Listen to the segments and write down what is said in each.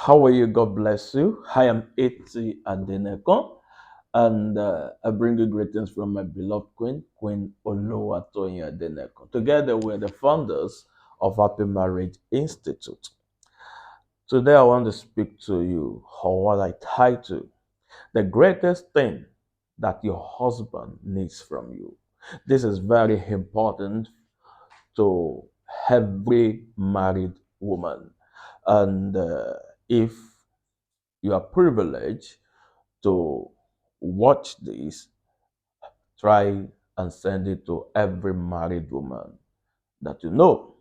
How are you? God bless you. I am Eti Adeneko, and I bring you greetings from my beloved Queen, Queen Oluwatoyin Adeneko. Together, we're the founders of Happy Marriage Institute. Today, I want to speak to you on what I title the greatest thing that your husband needs from you. This is very important to every married woman. And if you are privileged to watch this, try and send it to every married woman that you know.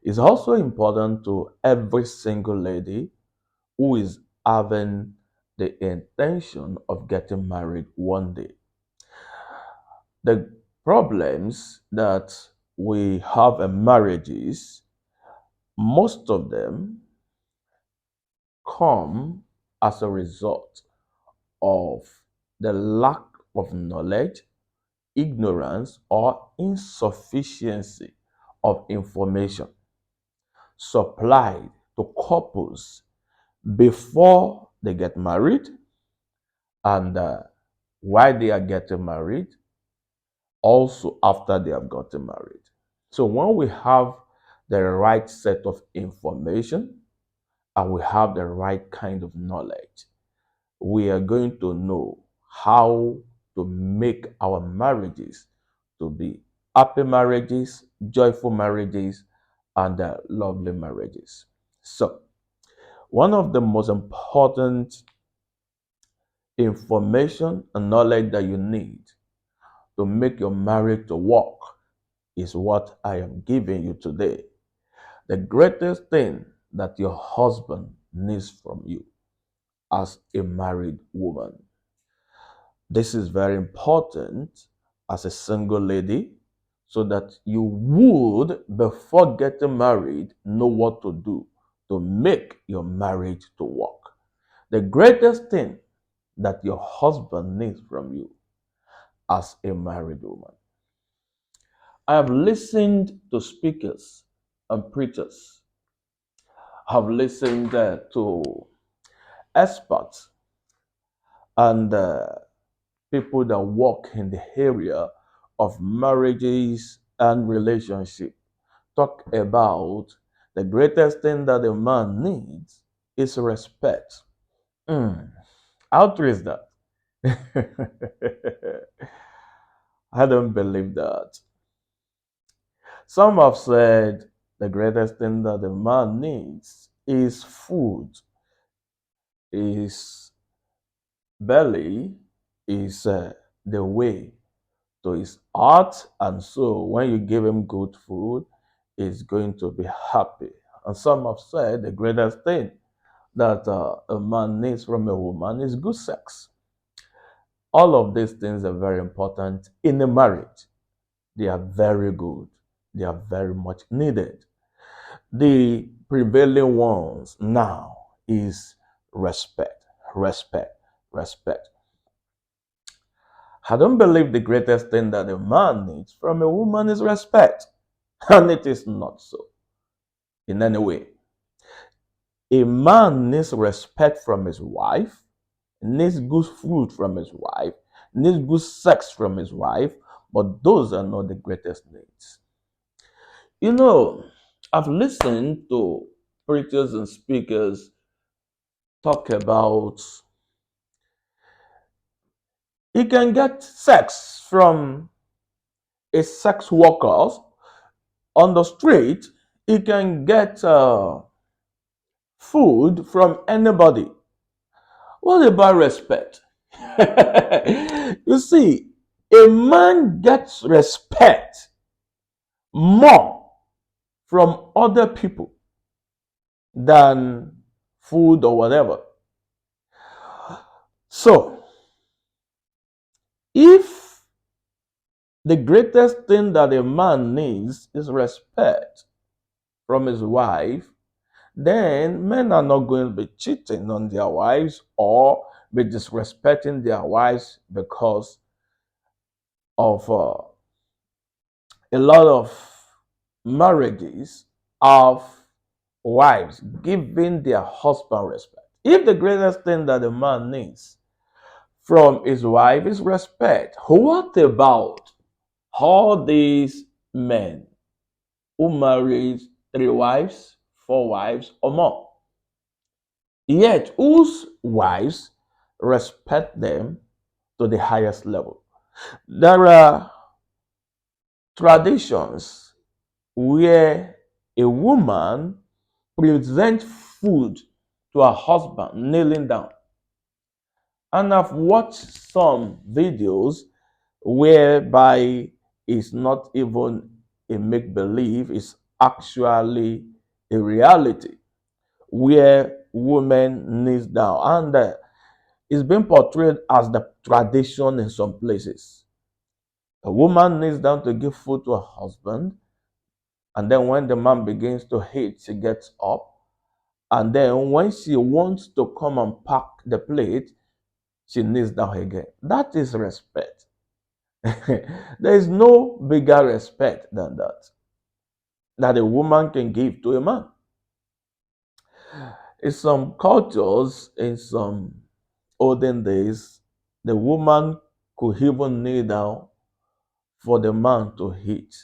It's also important to every single lady who is having the intention of getting married one day. The problems that we have in marriages, most of them come as a result of the lack of knowledge, ignorance, or insufficiency of information supplied to couples before they get married and while they are getting married, also after they have gotten married. So when we have the right set of information and we have the right kind of knowledge, we are going to know how to make our marriages to be happy marriages, joyful marriages, and lovely marriages. So, one of the most important information and knowledge that you need to make your marriage to work is what I am giving you today. The greatest thing that your husband needs from you as a married woman. This is very important as a single lady so that you would, before getting married, know what to do to make your marriage to work. The greatest thing that your husband needs from you as a married woman. I have listened to speakers and preachers. Have listened to experts and people that work in the area of marriages and relationship talk about the greatest thing that a man needs is respect. Mm. How true is that? I don't believe that. Some have said the greatest thing that a man needs is food, his belly is the way to his heart, and so when you give him good food, he's going to be happy. And some have said the greatest thing that a man needs from a woman is good sex. All of these things are very important in a marriage. They are very good. They are very much needed. The prevailing ones now is respect, respect, respect. I don't believe the greatest thing that a man needs from a woman is respect. And it is not so in any way. A man needs respect from his wife, needs good food from his wife, needs good sex from his wife, but those are not the greatest needs. You know, I've listened to preachers and speakers talk about he can get sex from a sex worker on the street, he can get food from anybody. What about respect? You see, a man gets respect more from other people than food or whatever. So, if the greatest thing that a man needs is respect from his wife, then men are not going to be cheating on their wives or be disrespecting their wives because of a lot of marriages have wives giving their husband respect. If the greatest thing that a man needs from his wife is respect, what about all these men who married three wives, four wives, or more, yet whose wives respect them to the highest level? There are traditions where a woman presents food to her husband kneeling down. And I've watched some videos whereby it's not even a make believe, it's actually a reality where women kneels down. And it's been portrayed as the tradition in some places. A woman kneels down to give food to her husband, and then when the man begins to eat, she gets up. And then when she wants to come and pack the plate, she kneels down again. That is respect. There is no bigger respect than that a woman can give to a man. In some cultures, in some olden days, the woman could even kneel down for the man to eat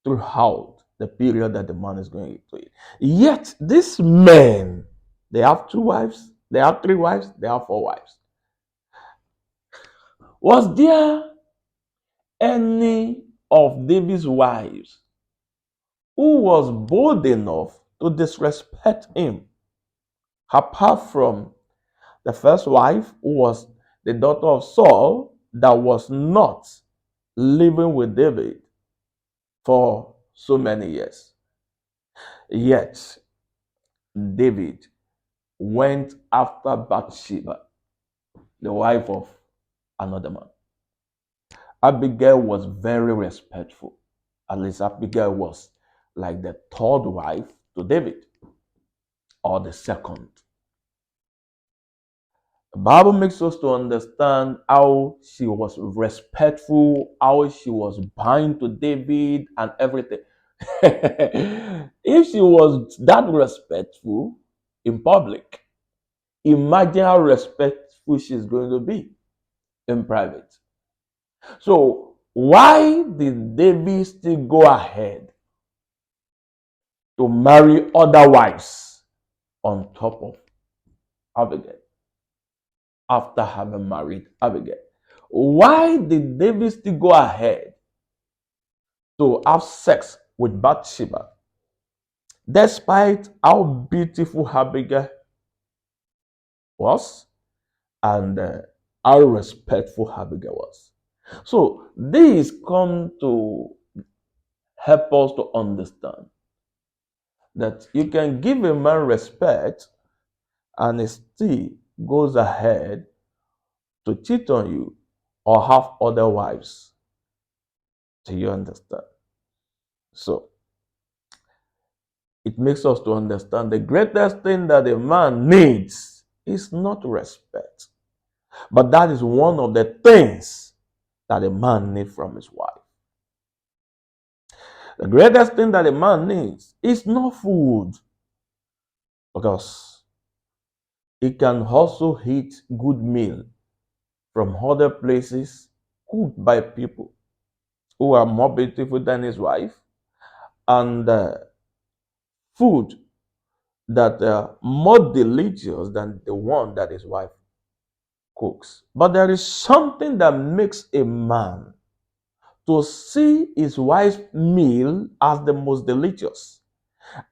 throughout the period that the man is going to eat. Yet, these men, they have two wives, they have three wives, they have four wives. Was there any of David's wives who was bold enough to disrespect him, apart from the first wife, who was the daughter of Saul, that was not living with David for so many years? Yet, David went after Bathsheba, the wife of another man. Abigail was very respectful. At least Abigail was like the third wife to David, or the second. The Bible makes us to understand how she was respectful, how she was bound to David and everything. If she was that respectful in public, imagine how respectful she's going to be in private. So, why did David still go ahead to marry other wives on top of Abigail after having married Abigail? Why did David still go ahead to have sex with Bathsheba despite how beautiful Abigail was and how respectful Abigail was? So, this come to help us to understand that you can give a man respect and he still goes ahead to cheat on you or have other wives. Do you understand? So it makes us to understand the greatest thing that a man needs is not respect, but that is one of the things that a man needs from his wife. The greatest thing that a man needs is not food, because he can also eat good meal from other places cooked by people who are more beautiful than his wife, and food that are more delicious than the one that his wife cooks. But there is something that makes a man to see his wife's meal as the most delicious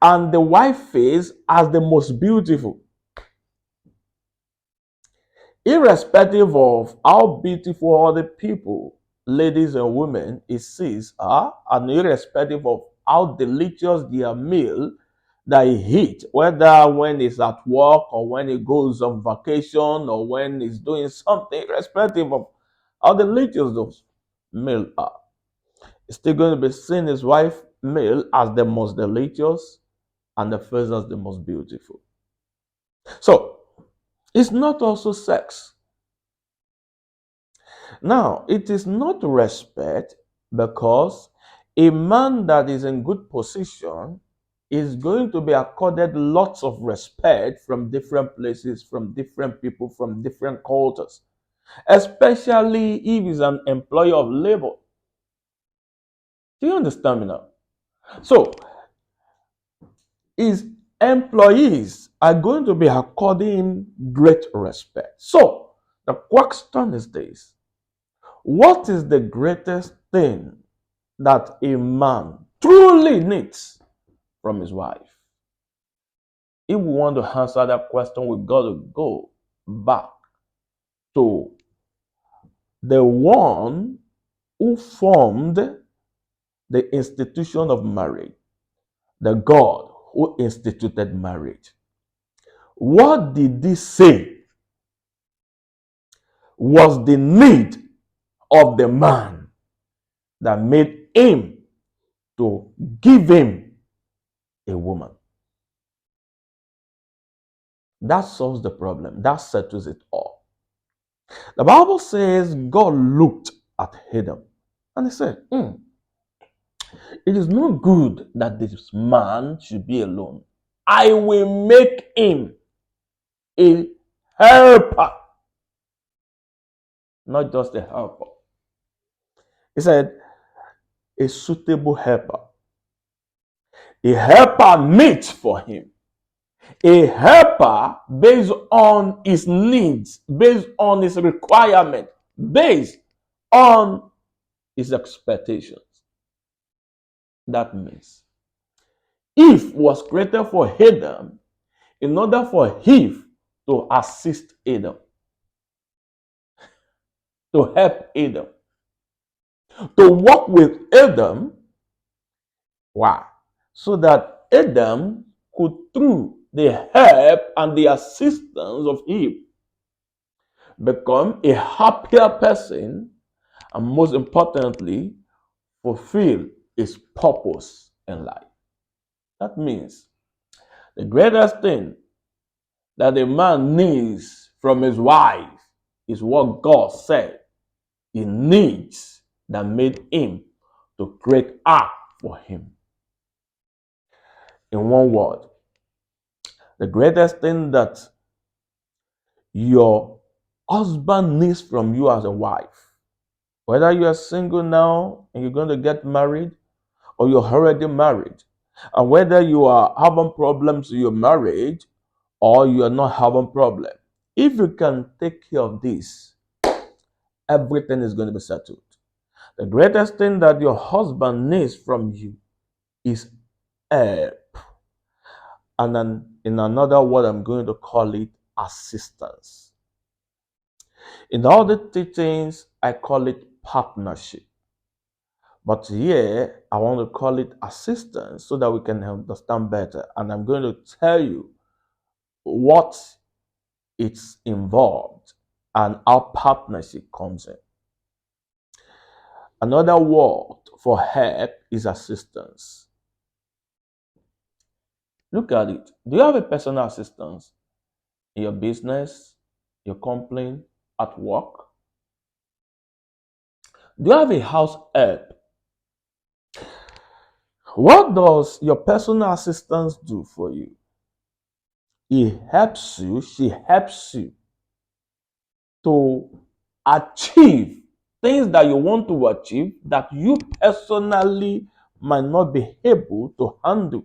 and the wife's face as the most beautiful. Irrespective of how beautiful other people, ladies and women, he sees are, and irrespective of how delicious their meal that he eats, whether when he's at work or when he goes on vacation or when he's doing something, irrespective of how delicious those meals are, he's still going to be seeing his wife's meal as the most delicious and the face as the most beautiful. So, it's not also sex. Now, it is not respect, because a man that is in good position is going to be accorded lots of respect from different places, from different people, from different cultures, especially if he's an employer of labor. Do you understand me now? So his employees are going to be according him great respect. So the question is this: what is the greatest thing that a man truly needs from his wife? If we want to answer that question, we've got to go back to the one who formed the institution of marriage, the God who instituted marriage. What did he say was the need of the man that made him to give him a woman? That solves the problem. That settles it all. The Bible says God looked at Adam and he said, it is not good that this man should be alone. I will make him a helper, not just a helper. He said, a suitable helper. A helper meet for him. A helper based on his needs, based on his requirement, based on his expectations. That means Eve was created for Adam in order for Eve to assist Adam, to help Adam, to work with Adam. Why? So that Adam could, through the help and the assistance of Eve, become a happier person and, most importantly, fulfill his purpose in life. That means the greatest thing that a man needs from his wife is what God said he needs, that made him to create her for him. In one word, the greatest thing that your husband needs from you as a wife, whether you are single now and you're going to get married, or you're already married, and whether you are having problems in your marriage or you are not having problem, if you can take care of this, everything is going to be settled. The greatest thing that your husband needs from you is help. And then in another word, I'm going to call it assistance. In all the teachings, I call it partnership. But here, I want to call it assistance so that we can understand better. And I'm going to tell you what it's involved and how partnership comes in. Another word for help is assistance. Look at it. Do you have a personal assistant in your business, your company, at work? Do you have a house help? What does your personal assistant do for you? He helps you, she helps you to achieve things that you want to achieve that you personally might not be able to handle.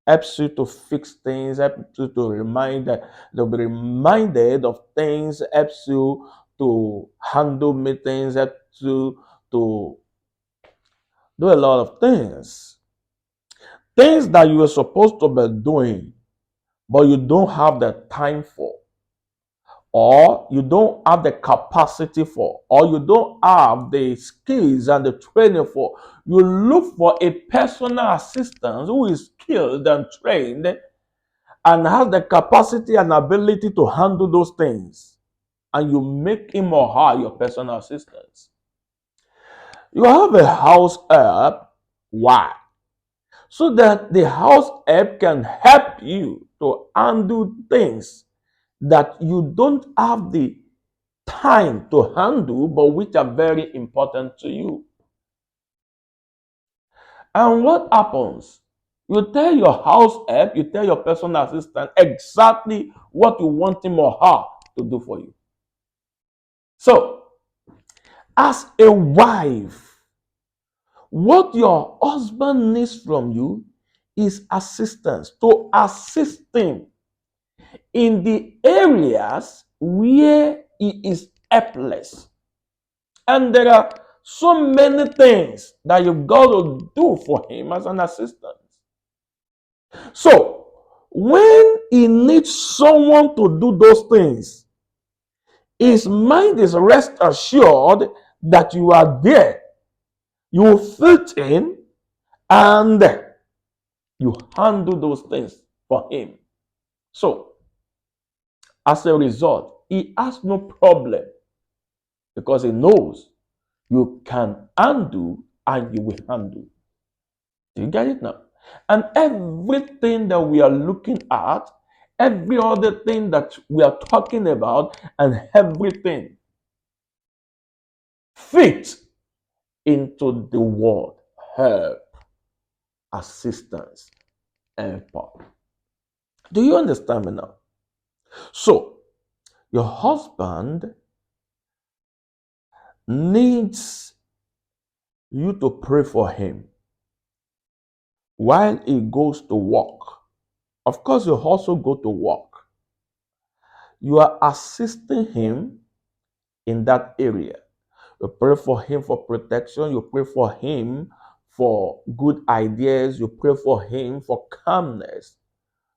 Helps you to fix things, helps you to to be reminded of things, helps you to handle meetings, helps you to do a lot of things. Things that you were supposed to be doing, but you don't have the time for, or you don't have the capacity for, or you don't have the skills and the training for. You look for a personal assistant who is skilled and trained and has the capacity and ability to handle those things, and you make him or her your personal assistant. You have a house help. Why? So that the house help can help you to handle things that you don't have the time to handle, but which are very important to you. And what happens You tell your house help, you tell your personal assistant exactly what you want him or her to do for you. So, as a wife, what your husband needs from you is assistance to assist him in the areas where he is helpless. And there are so many things that you've got to do for him as an assistant. So, when he needs someone to do those things, his mind is rest assured that you are there. You fit in and you handle those things for him. So, as a result, he has no problem because he knows you can handle and you will handle. Do you get it now? And everything that we are looking at, every other thing that we are talking about, and everything fits into the word help, assistance, and help. Do you understand me now? So, your husband needs you to pray for him while he goes to work. Of course, you also go to work. You are assisting him in that area. You pray for him for protection. You pray for him for good ideas. You pray for him for calmness.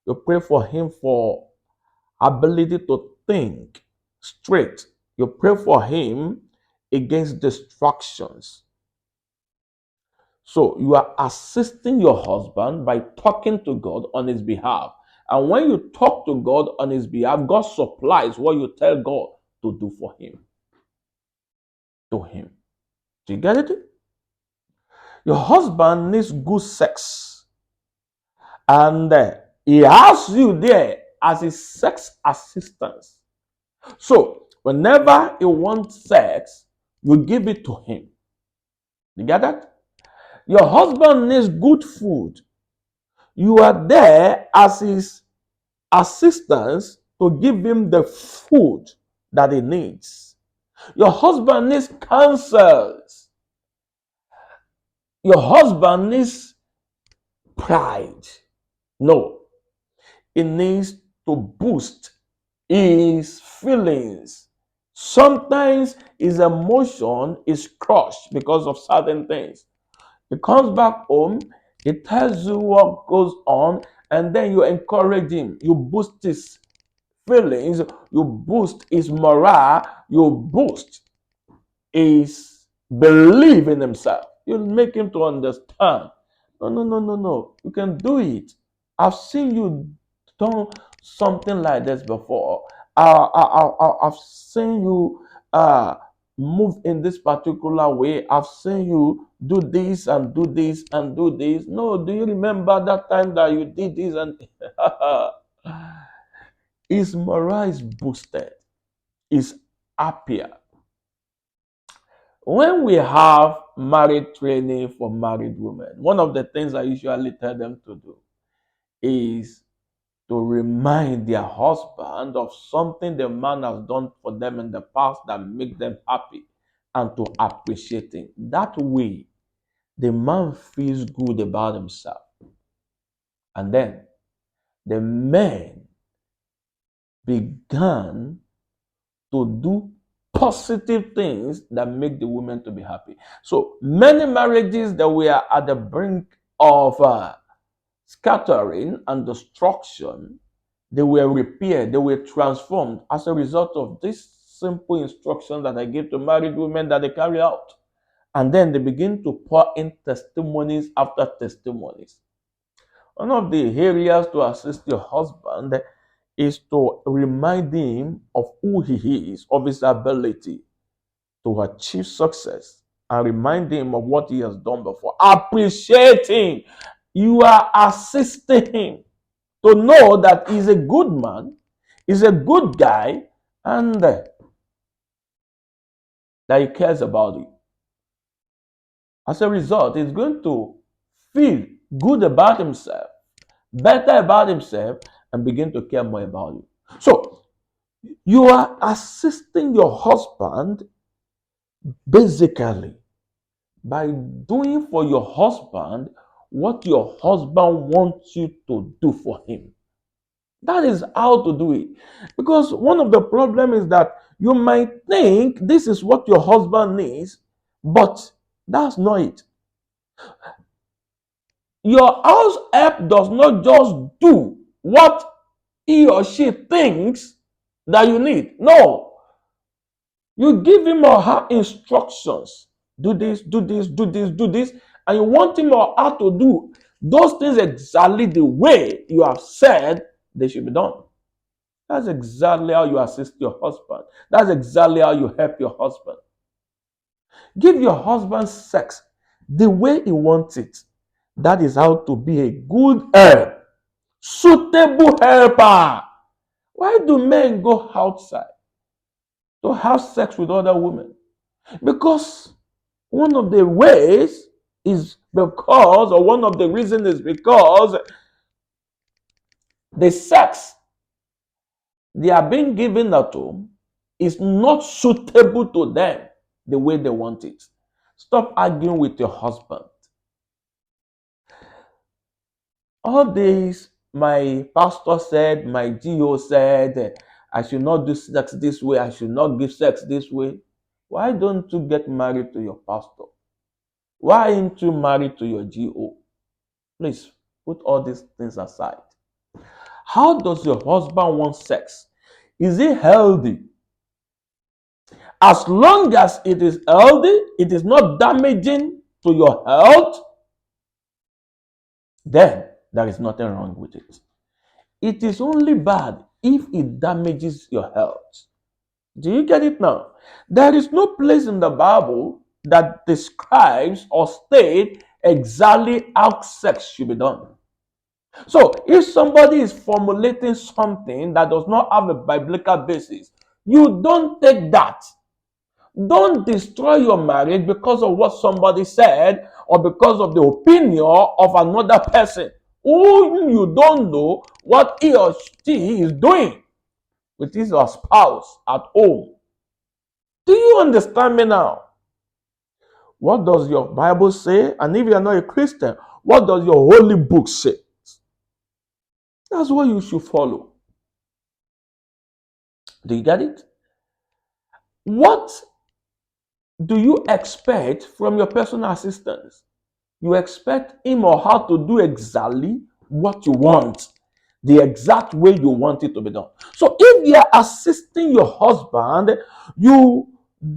You pray for him for ability to think straight. You pray for him against distractions. So you are assisting your husband by talking to God on his behalf. And when you talk to God on his behalf, God supplies what you tell God to do for him. To him. Do you get it? Your husband needs good sex. And he has you there as his sex assistant. So whenever he wants sex, you give it to him. You get that? Your husband needs good food. You are there as his assistance to give him the food that he needs. Your husband needs counsels. Your husband needs pride. No, it needs to boost his feelings. Sometimes his emotion is crushed because of certain things. He comes back home, he tells you what goes on, and then you encourage him. You boost his feelings, you boost his morale, you boost his belief in himself. You make him to understand. No, no, no, no, no. You can do it. I've seen you done something like this before. I've seen you move in this particular way. I've seen you do this and do this and do this. No, do you remember that time that you did this and his morale is boosted, is happier. When we have marriage training for married women, one of the things I usually tell them to do is to remind their husband of something the man has done for them in the past that make them happy and to appreciate it. That way, the man feels good about himself. And then the man began to do positive things that make the woman to be happy. So many marriages that we are at the brink of scattering and destruction, they were repaired, they were transformed as a result of this simple instruction that I give to married women that they carry out. And then they begin to pour in testimonies after testimonies. One of the areas to assist your husband is to remind him of who he is, of his ability to achieve success, and remind him of what he has done before. Appreciate him. You are assisting him to know that he's a good man, he's a good guy, and that he cares about you. As a result, he's going to feel good about himself, better about himself, and begin to care more about you. So you are assisting your husband basically by doing for your husband what your husband wants you to do for him. That is how to do it. Because one of the problems is that you might think this is what your husband needs, but that's not it. Your house help does not just do what he or she thinks that you need. No, you give him or her instructions. Do this, do this, do this, do this, and you want him or her to do those things exactly the way you have said they should be done. That's exactly how you assist your husband. That's exactly how you help your husband. Give your husband sex the way he wants it. That is how to be a good help, suitable helper. Why do men go outside to have sex with other women? Because one of the ways is because, or one of the reasons is because the sex they are being given at home is not suitable to them the way they want it. Stop arguing with your husband. All this, my pastor said, my GO said, I should not do sex this way, I should not give sex this way. Why don't you get married to your pastor? Why aren't you married to your GO? Please put all these things aside. How does your husband want sex? Is it healthy? As long as it is healthy, it is not damaging to your health, then there is nothing wrong with it. It is only bad if it damages your health. Do you get it now? There is no place in the Bible that describes or states exactly how sex should be done. So if somebody is formulating something that does not have a biblical basis, you don't take that. Don't destroy your marriage because of what somebody said or because of the opinion of another person who you don't know what he or she is doing with his or spouse at home. Do you understand me now? What does your Bible say? And if you are not a Christian, what does your holy book say? That's what you should follow. Do you get it? What do you expect from your personal assistant? You expect him or her to do exactly what you want, the exact way you want it to be done. So if you are assisting your husband, you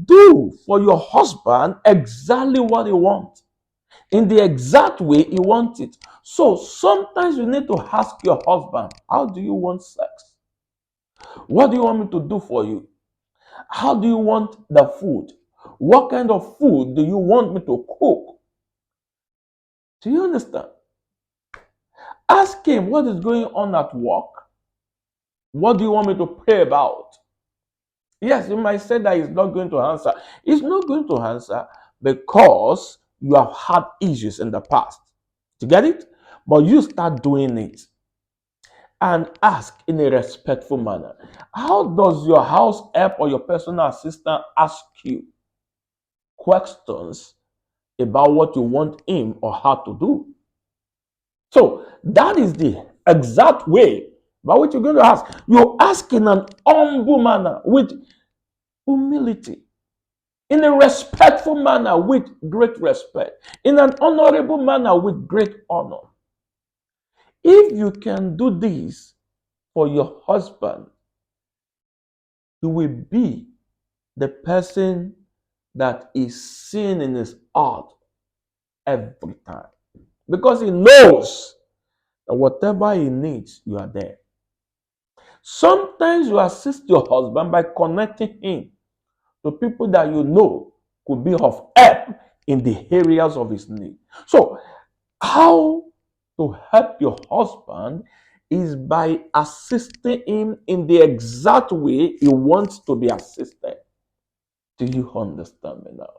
do for your husband exactly what he wants, in the exact way he wants it. So sometimes you need to ask your husband, how do you want sex? What do you want me to do for you? How do you want the food? What kind of food do you want me to cook? Do you understand? Ask him what is going on at work. What do you want me to pray about? Yes, you might say that he's not going to answer. He's not going to answer because you have had issues in the past. Do you get it? But you start doing it and ask in a respectful manner. How does your house help or your personal assistant ask you questions about what you want him or her to do? So that is the exact way by which you're going to ask. You ask in an humble manner with humility, in a respectful manner with great respect, in an honorable manner with great honor. If you can do this for your husband, you will be the person that is seen in his heart every time. Because he knows that whatever he needs, you are there. Sometimes you assist your husband by connecting him to people that you know could be of help in the areas of his need. So, how to help your husband is by assisting him in the exact way he wants to be assisted. Do you understand me now?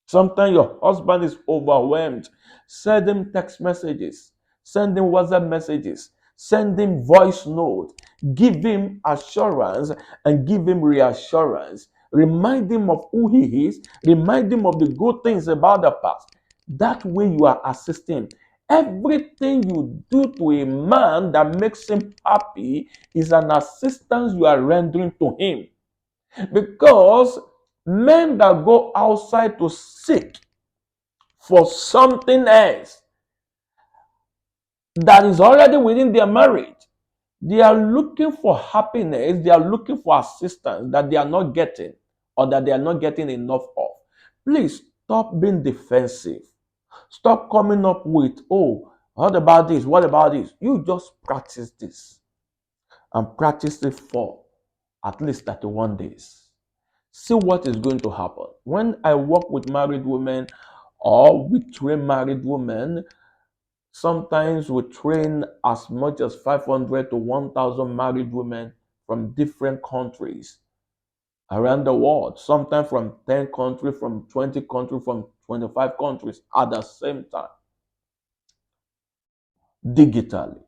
Sometimes your husband is overwhelmed. Send him text messages, send him WhatsApp messages, send him voice note. Give him assurance and give him reassurance. Remind him of who he is. Remind him of the good things about the past. That way you are assisting. Everything you do to a man that makes him happy is an assistance you are rendering to him. Because men that go outside to seek for something else that is already within their marriage, they are looking for happiness, they are looking for assistance that they are not getting or that they are not getting enough of. Please stop being defensive. Stop coming up with, oh, what about this? What about this? You just practice this and practice it for at least 31 days. See what is going to happen. When I work with married women or we train married women, sometimes we train as much as 500 to 1,000 married women from different countries around the world, sometimes from 10 countries, from 20 countries, from 25 countries at the same time, digitally.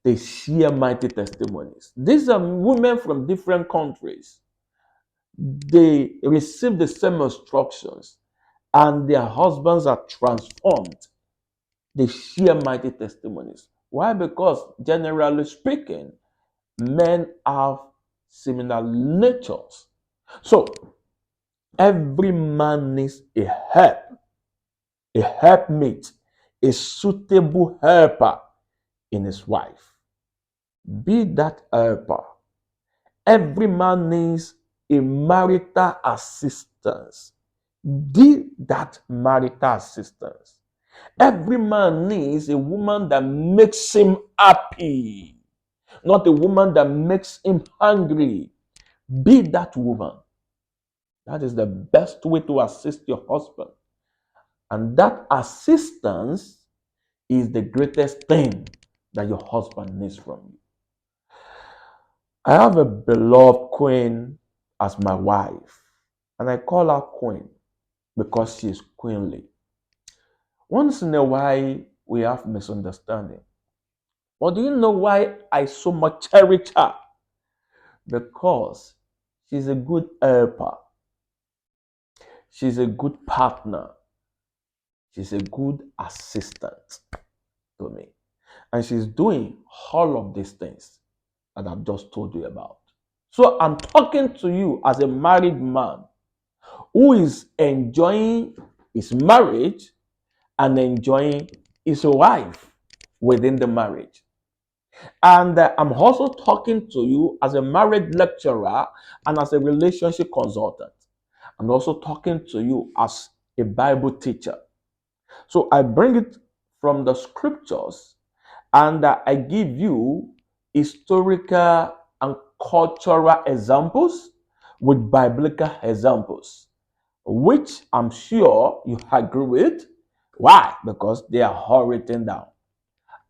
They share mighty testimonies. These are women from different countries. They receive the same instructions and their husbands are transformed. They share mighty testimonies. Why? Because generally speaking, men have similar natures. So every man needs a helpmate, a suitable helper in his wife. Be that helper. Every man needs a marital assistance. Be that marital assistance. Every man needs a woman that makes him happy, not a woman that makes him hungry. Be that woman. That is the best way to assist your husband. And that assistance is the greatest thing that your husband needs from you. I have a beloved queen as my wife, and I call her queen because she is queenly. Once in a while, we have misunderstanding. But do you know why I so much cherish her? Because she's a good helper, she's a good partner, she's a good assistant to me. And she's doing all of these things that I've just told you about. So I'm talking to you as a married man who is enjoying his marriage and enjoying his wife within the marriage. And I'm also talking to you as a marriage lecturer and as a relationship consultant. I'm also talking to you as a Bible teacher. So I bring it from the scriptures and I give you historical and cultural examples with biblical examples, which I'm sure you agree with. Why? Because they are all written down.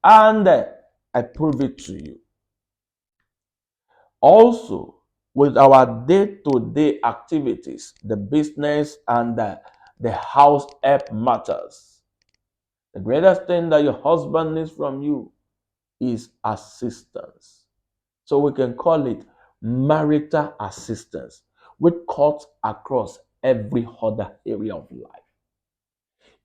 And I prove it to you. Also, with our day-to-day activities, the business and the house help matters. The greatest thing that your husband needs from you is assistance. So we can call it marital assistance, which cuts across every other area of life.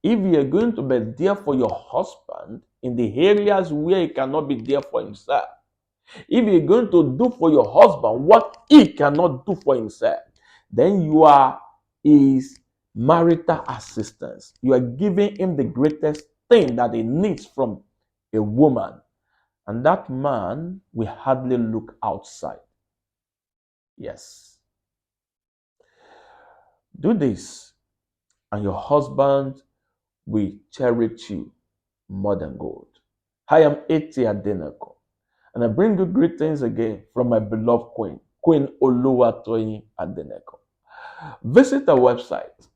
If you're going to be there for your husband in the areas where he cannot be there for himself, if you're going to do for your husband what he cannot do for himself, then you are his marital assistance. You are giving him the greatest thing that he needs from a woman. And that man will hardly look outside. Yes. Do this, and your husband will cherish you more than gold. I am Eti Adenako, and I bring you greetings again from my beloved queen, Queen Oluwatoyin Adeneko. Visit our website,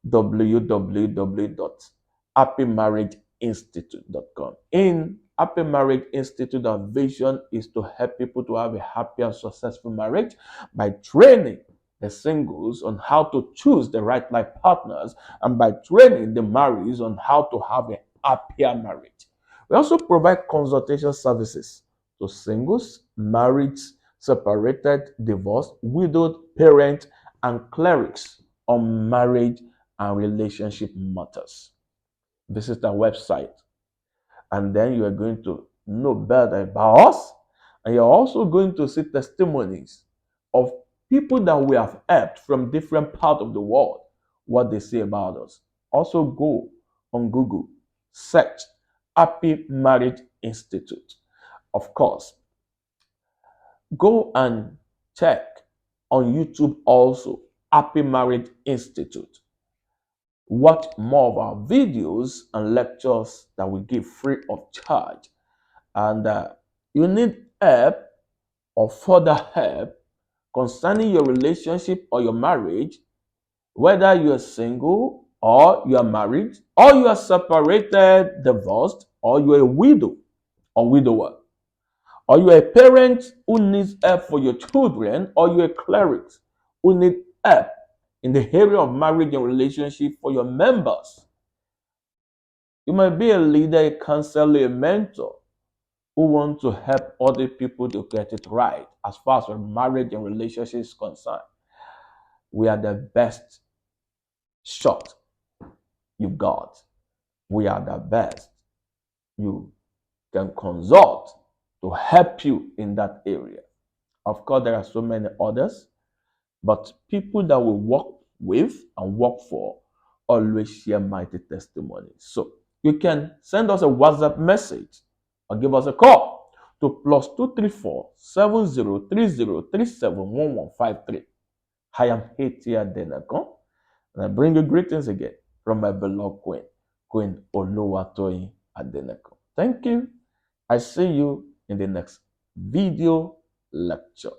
www.happymarriageinstitute.com. In Happy Marriage Institute, our vision is to help people to have a happy and successful marriage by training the singles on how to choose the right life partners, and by training the marrieds on how to have a happier marriage. We also provide consultation services to singles, married, separated, divorced, widowed, parent, and clerics on marriage and relationship matters. Visit our website, and then you are going to know better about us, and you're also going to see testimonies of people that we have helped from different parts of the world, what they say about us. Also go on Google, search Happy Marriage Institute. Of course, go and check on YouTube also, Happy Marriage Institute. Watch more of our videos and lectures that we give free of charge. And you need help or further help concerning your relationship or your marriage, whether you are single or you are married, or you are separated, divorced, or you are a widow or widower, or you are a parent who needs help for your children, or you are a cleric who need help in the area of marriage and relationship for your members. You might be a leader, a counselor, a mentor who want to help other people to get it right as far as your marriage and relationship is concerned. We are the best shot you got. We are the best you can consult to help you in that area. Of course, there are so many others, but people that we work with and work for always share mighty testimonies. So you can send us a WhatsApp message or give us a call to +234 7030371153. I am Hatia Denakon, and I bring you greetings again from my beloved Queen, Queen Oluwatoyin Adenakon. Thank you. I see you in the next video lecture.